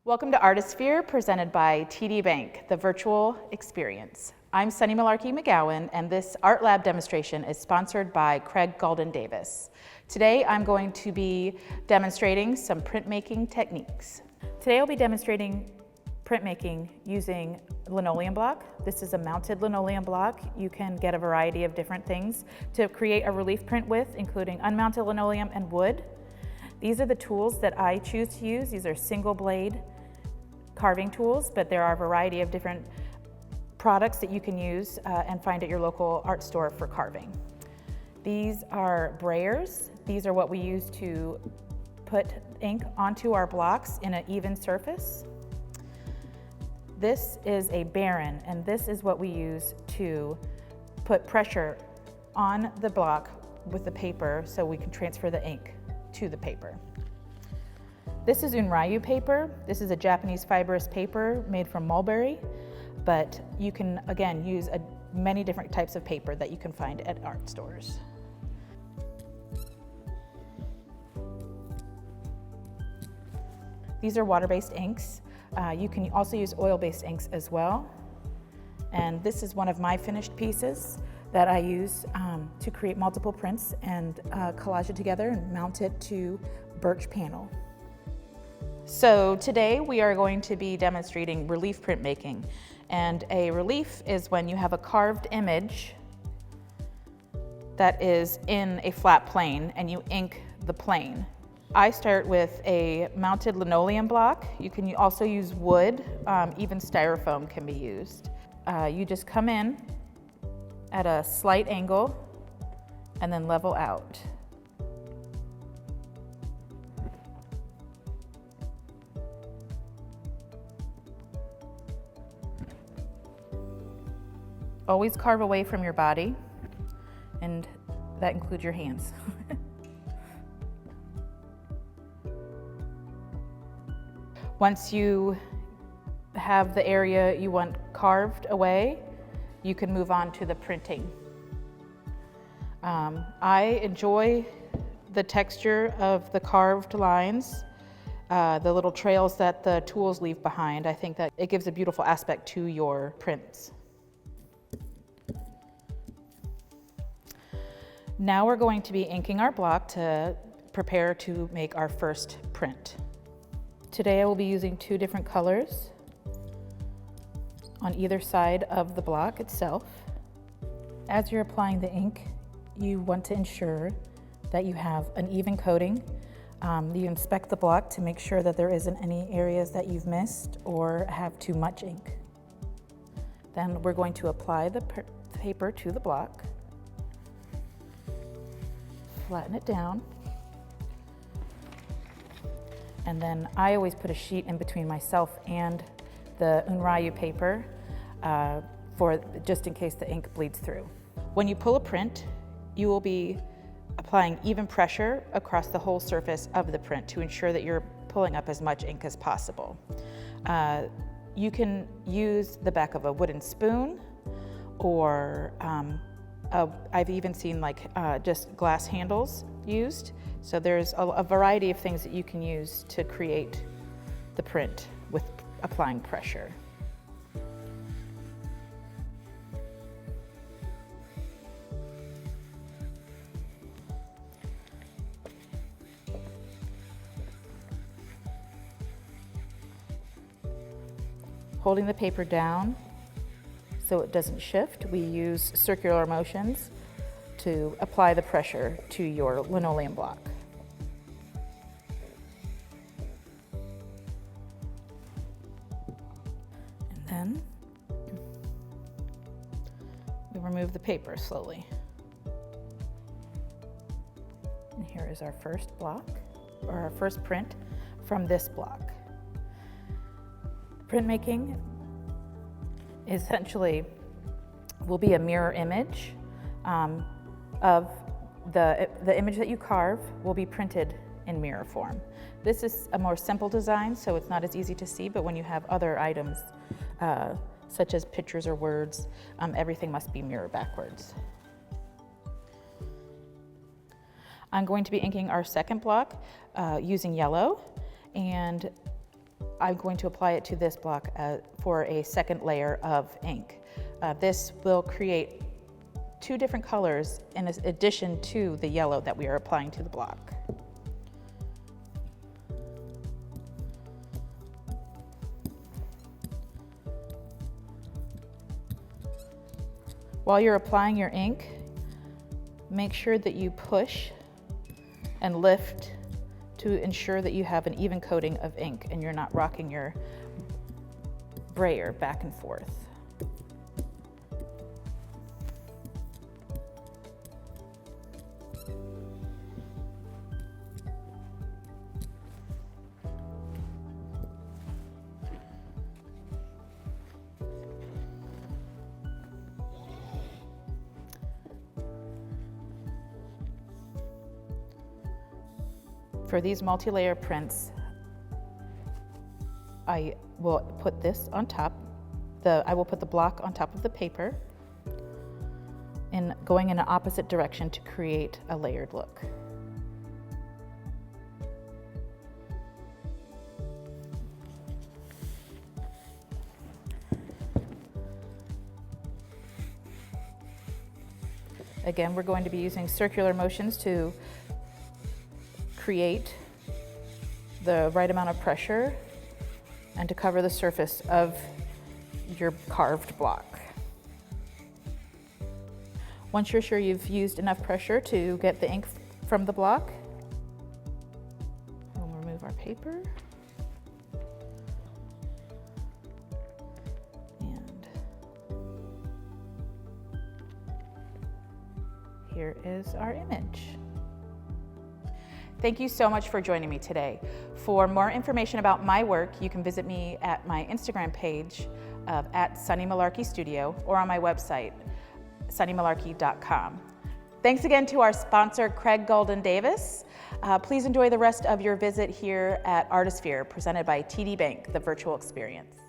Welcome to Artisphere, presented by TD Bank, the virtual experience. I'm Sunny Mullarkey McGowan, and this art lab demonstration is sponsored by Craig Galden Davis. Today, I'm going to be demonstrating some printmaking techniques. Today, I'll be demonstrating printmaking using linoleum block. This is a mounted linoleum block. You can get a variety of different things to create a relief print with, including unmounted linoleum and wood. These are the tools that I choose to use. These are single blade carving tools, but there are a variety of different products that you can use and find at your local art store for carving. These are brayers. These are what we use to put ink onto our blocks in an even surface. This is a baron, and this is what we use to put pressure on the block with the paper so we can transfer the ink to the paper. This is unrayu paper. This is a Japanese fibrous paper made from mulberry, but you can, again, use many different types of paper that you can find at art stores. These are water-based inks. You can also use oil-based inks as well. And this is one of my finished pieces that I use to create multiple prints and collage it together and mount it to birch panel. So today we are going to be demonstrating relief printmaking. And a relief is when you have a carved image that is in a flat plane and you ink the plane. I start with a mounted linoleum block. You can also use wood, even styrofoam can be used. You just come in at a slight angle and then level out. Always carve away from your body, and that includes your hands. Once you have the area you want carved away, you can move on to the printing. I enjoy the texture of the carved lines, the little trails that the tools leave behind. I think that it gives a beautiful aspect to your prints. Now we're going to be inking our block to prepare to make our first print. Today I will be using two different colors on either side of the block itself. As you're applying the ink, you want to ensure that you have an even coating. You inspect the block to make sure that there isn't any areas that you've missed or have too much ink. Then we're going to apply the paper to the block. Flatten it down. And then I always put a sheet in between myself and the unrayu paper just in case the ink bleeds through. When you pull a print, you will be applying even pressure across the whole surface of the print to ensure that you're pulling up as much ink as possible. You can use the back of a wooden spoon, or I've even seen just glass handles used. So there's a variety of things that you can use to create the print with applying pressure. Holding the paper down so it doesn't shift, we use circular motions to apply the pressure to your linoleum block. And then we remove the paper slowly. And here is our first block, or our first print from this block. Printmaking essentially will be a mirror image of the image that you carve will be printed in mirror form. This is a more simple design, so it's not as easy to see, but when you have other items such as pictures or words, everything must be mirror backwards. I'm going to be inking our second block using yellow, and I'm going to apply it to this block for a second layer of ink. This will create two different colors in addition to the yellow that we are applying to the block. While you're applying your ink, make sure that you push and lift to ensure that you have an even coating of ink and you're not rocking your brayer back and forth. For these multi-layer prints, I will put this on top. I will put the block on top of the paper and going in an opposite direction to create a layered look. Again, we're going to be using circular motions to create the right amount of pressure and to cover the surface of your carved block. Once you're sure you've used enough pressure to get the ink from the block, we'll remove our paper. And here is our image. Thank you so much for joining me today. For more information about my work, you can visit me at my Instagram page at Sunny Mullarkey Studio or on my website, sunnymullarkey.com. Thanks again to our sponsor, Craig Golden Davis. Please enjoy the rest of your visit here at Artisphere, presented by TD Bank, the virtual experience.